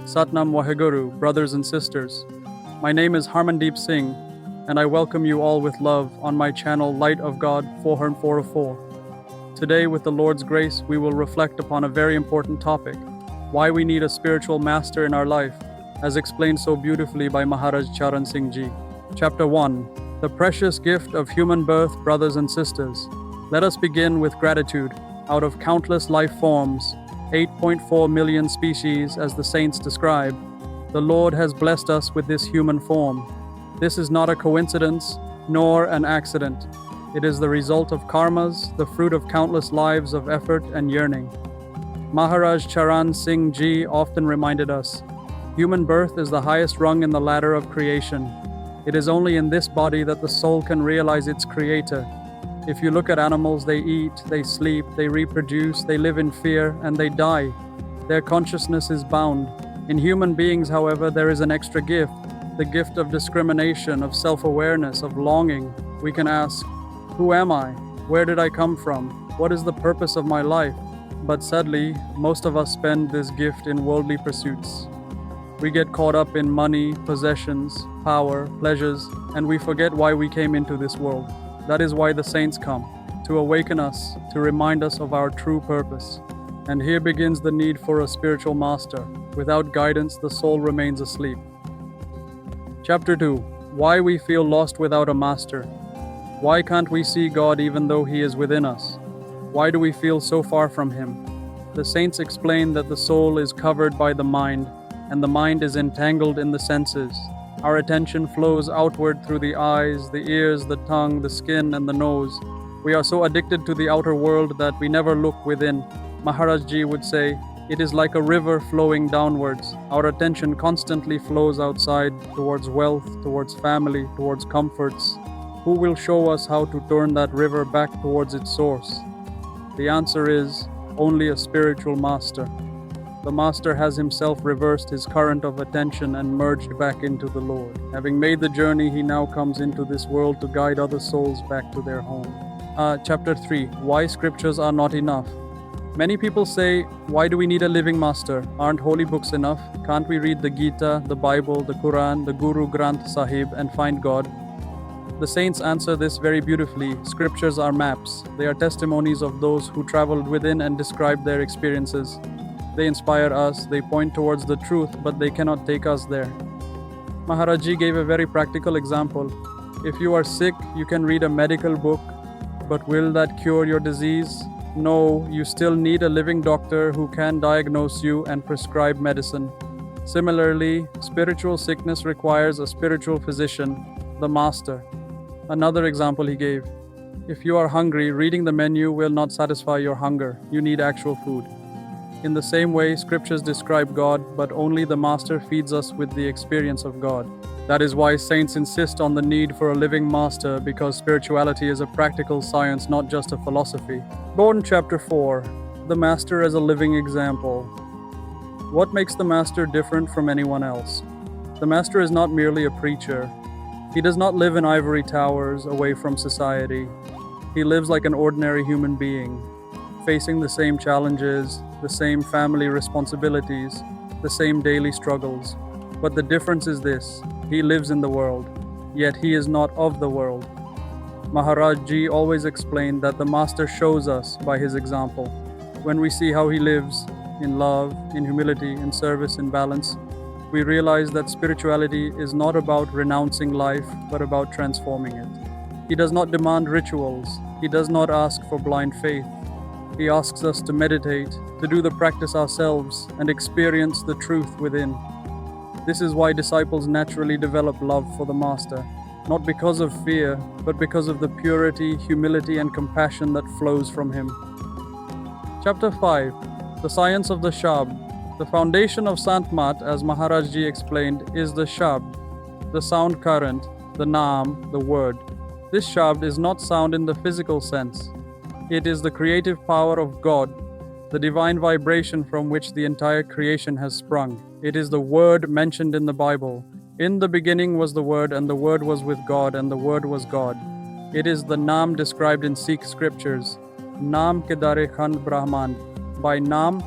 Satnam Waheguru, brothers and sisters. My name is Harmandeep Singh, and I welcome you all with love on my channel Light of God 404. Today, with the Lord's grace, we will reflect upon a very important topic, why we need a spiritual master in our life, as explained so beautifully by Maharaj Charan Singh Ji. Chapter 1. The precious gift of human birth, brothers and sisters. Let us begin with gratitude. Out of countless life forms, 8.4 million species as the saints describe, the Lord has blessed us with this human form. This is not a coincidence, nor an accident. It is the result of karmas, the fruit of countless lives of effort and yearning. Maharaj Charan Singh Ji often reminded us, human birth is the highest rung in the ladder of creation. It is only in this body that the soul can realize its creator. If you look at animals, they eat, they sleep, they reproduce, they live in fear, and they die. Their consciousness is bound. In human beings, however, there is an extra gift, the gift of discrimination, of self-awareness, of longing. We can ask, who am I? Where did I come from? What is the purpose of my life? But sadly, most of us spend this gift in worldly pursuits. We get caught up in money, possessions, power, pleasures, and we forget why we came into this world. That is why the saints come, to awaken us, to remind us of our true purpose. And here begins the need for a spiritual master. Without guidance, the soul remains asleep. Chapter 2. Why we feel lost without a master. Why can't we see God even though He is within us? Why do we feel so far from Him? The saints explain that the soul is covered by the mind, and the mind is entangled in the senses. Our attention flows outward through the eyes, the ears, the tongue, the skin, and the nose. We are so addicted to the outer world that we never look within. Maharaj Ji would say, it is like a river flowing downwards. Our attention constantly flows outside, towards wealth, towards family, towards comforts. Who will show us how to turn that river back towards its source? The answer is, only a spiritual master. The master has himself reversed his current of attention and merged back into the Lord. Having made the journey, he now comes into this world to guide other souls back to their home. Chapter 3. Why scriptures are not enough. Many people say, why do we need a living master? Aren't holy books enough? Can't we read the Gita, the Bible, the Quran, the Guru Granth Sahib and find God? The saints answer this very beautifully. Scriptures are maps. They are testimonies of those who traveled within and described their experiences. They inspire us, they point towards the truth, but they cannot take us there. Maharaj Ji gave a very practical example. If you are sick, you can read a medical book, but will that cure your disease? No, you still need a living doctor who can diagnose you and prescribe medicine. Similarly, spiritual sickness requires a spiritual physician, the master. Another example he gave. If you are hungry, reading the menu will not satisfy your hunger. You need actual food. In the same way, scriptures describe God, but only the master feeds us with the experience of God. That is why saints insist on the need for a living master, because spirituality is a practical science, not just a philosophy. Born chapter 4. The master as a living example. What makes the master different from anyone else? The master is not merely a preacher. He does not live in ivory towers away from society. He lives like an ordinary human being, facing the same challenges, the same family responsibilities, the same daily struggles. But the difference is this, he lives in the world, yet he is not of the world. Maharaj Ji always explained that the master shows us by his example. When we see how he lives, in love, in humility, in service, in balance, we realize that spirituality is not about renouncing life, but about transforming it. He does not demand rituals. He does not ask for blind faith. He asks us to meditate, to do the practice ourselves, and experience the truth within. This is why disciples naturally develop love for the Master, not because of fear, but because of the purity, humility, and compassion that flows from him. Chapter 5. The Science of the Shabd. The foundation of Sant Mat, as Maharaj Ji explained, is the Shabd, the sound current, the Naam, the word. This Shabd is not sound in the physical sense. It is the creative power of God, the divine vibration from which the entire creation has sprung. It is the word mentioned in the Bible. In the beginning was the Word, and the Word was with God, and the Word was God. It is the Naam described in Sikh scriptures. Naam ke dare khand Brahman. By Naam,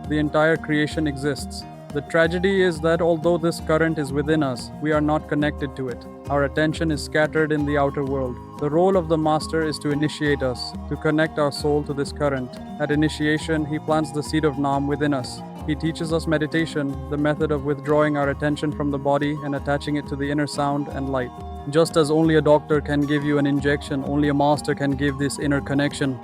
the entire creation exists. The tragedy is that although this current is within us, we are not connected to it. Our attention is scattered in the outer world. The role of the Master is to initiate us, to connect our soul to this current. At initiation, he plants the seed of Nam within us. He teaches us meditation, the method of withdrawing our attention from the body and attaching it to the inner sound and light. Just as only a doctor can give you an injection, only a master can give this inner connection.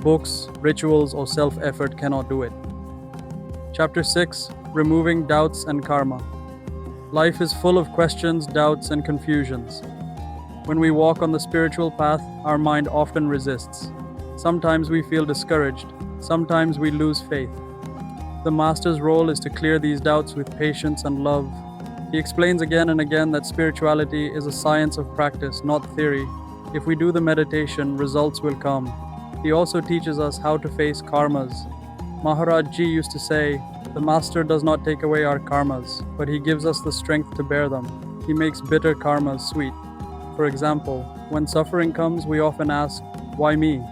Books, rituals, or self-effort cannot do it. Chapter 6. Removing Doubts and Karma. Life is full of questions, doubts, and confusions. When we walk on the spiritual path, our mind often resists. Sometimes we feel discouraged. Sometimes we lose faith. The Master's role is to clear these doubts with patience and love. He explains again and again that spirituality is a science of practice, not theory. If we do the meditation, results will come. He also teaches us how to face karmas. Maharaj Ji used to say, "The Master does not take away our karmas, but he gives us the strength to bear them. He makes bitter karmas sweet." For example, when suffering comes, we often ask, "Why me?"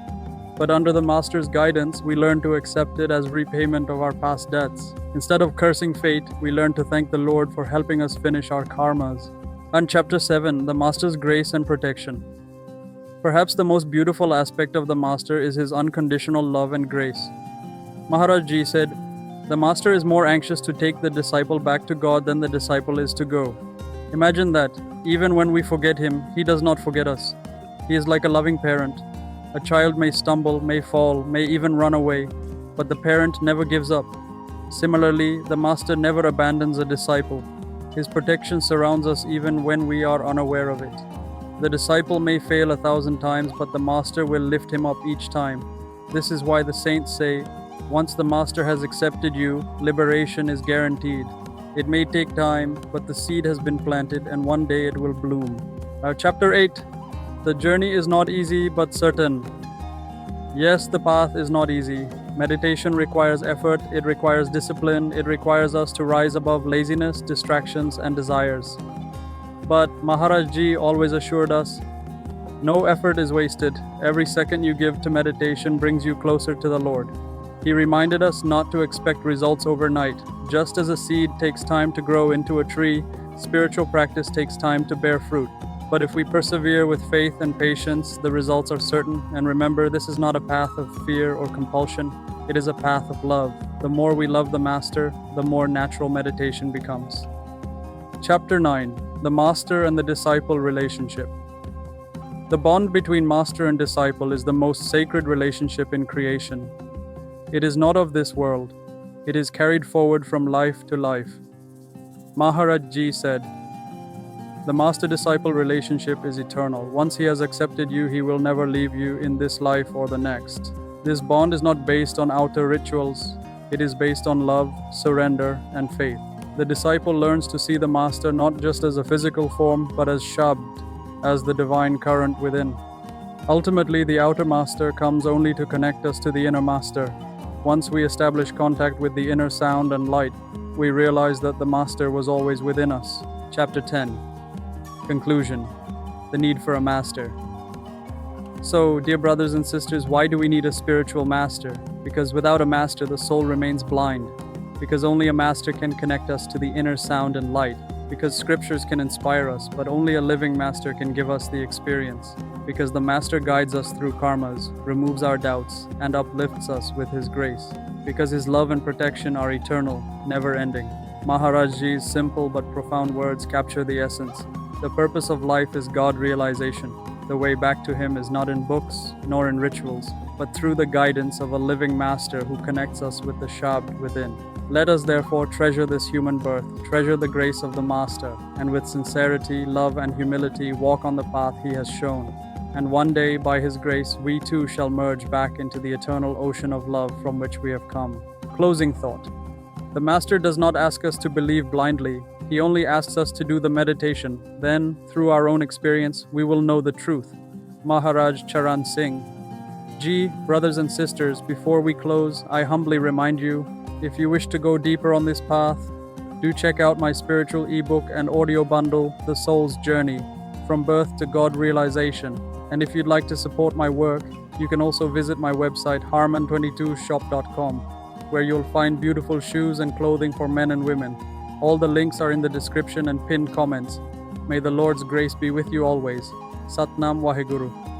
But under the Master's guidance, we learn to accept it as repayment of our past debts. Instead of cursing fate, we learn to thank the Lord for helping us finish our karmas. And Chapter 7, the Master's Grace and Protection. Perhaps the most beautiful aspect of the Master is his unconditional love and grace. Maharaj Ji said, "The Master is more anxious to take the disciple back to God than the disciple is to go." Imagine that, even when we forget him, he does not forget us. He is like a loving parent. A child may stumble, may fall, may even run away, but the parent never gives up. Similarly, the Master never abandons a disciple. His protection surrounds us even when we are unaware of it. The disciple may fail 1,000 times, but the Master will lift him up each time. This is why the saints say, once the Master has accepted you, liberation is guaranteed. It may take time, but the seed has been planted and one day it will bloom. Chapter 8. The journey is not easy but certain. Yes, the path is not easy. Meditation requires effort, it requires discipline, it requires us to rise above laziness, distractions, and desires. But Maharaj Ji always assured us, no effort is wasted. Every second you give to meditation brings you closer to the Lord. He reminded us not to expect results overnight. Just as a seed takes time to grow into a tree, spiritual practice takes time to bear fruit. But if we persevere with faith and patience, the results are certain. And remember, this is not a path of fear or compulsion. It is a path of love. The more we love the Master, the more natural meditation becomes. Chapter 9. The Master and the Disciple Relationship. The bond between Master and disciple is the most sacred relationship in creation. It is not of this world. It is carried forward from life to life. Maharaj Ji said, "The Master-disciple relationship is eternal. Once he has accepted you, he will never leave you in this life or the next. This bond is not based on outer rituals. It is based on love, surrender, and faith. The disciple learns to see the Master not just as a physical form, but as Shabd, as the divine current within. Ultimately, the outer Master comes only to connect us to the inner Master. Once we establish contact with the inner sound and light, we realize that the Master was always within us." Chapter 10. Conclusion. The need for a Master. So, dear brothers and sisters, why do we need a spiritual Master? Because without a Master, the soul remains blind. Because only a Master can connect us to the inner sound and light. Because scriptures can inspire us, but only a living Master can give us the experience. Because the Master guides us through karmas, removes our doubts, and uplifts us with his grace. Because his love and protection are eternal, never ending. Maharaj Ji's simple but profound words capture the essence. The purpose of life is God realization. The way back to him is not in books, nor in rituals, but through the guidance of a living Master who connects us with the Shabd within. Let us therefore treasure this human birth, treasure the grace of the Master, and with sincerity, love, and humility walk on the path he has shown. And one day, by his grace, we too shall merge back into the eternal ocean of love from which we have come. Closing thought. The Master does not ask us to believe blindly. He only asks us to do the meditation. Then, through our own experience, we will know the truth. Maharaj Charan Singh Ji, brothers and sisters, before we close, I humbly remind you, if you wish to go deeper on this path, do check out my spiritual ebook and audio bundle, The Soul's Journey, From Birth to God Realization. And if you'd like to support my work, you can also visit my website harman22shop.com, where you'll find beautiful shoes and clothing for men and women. All the links are in the description and pinned comments. May the Lord's grace be with you always. Satnam Waheguru.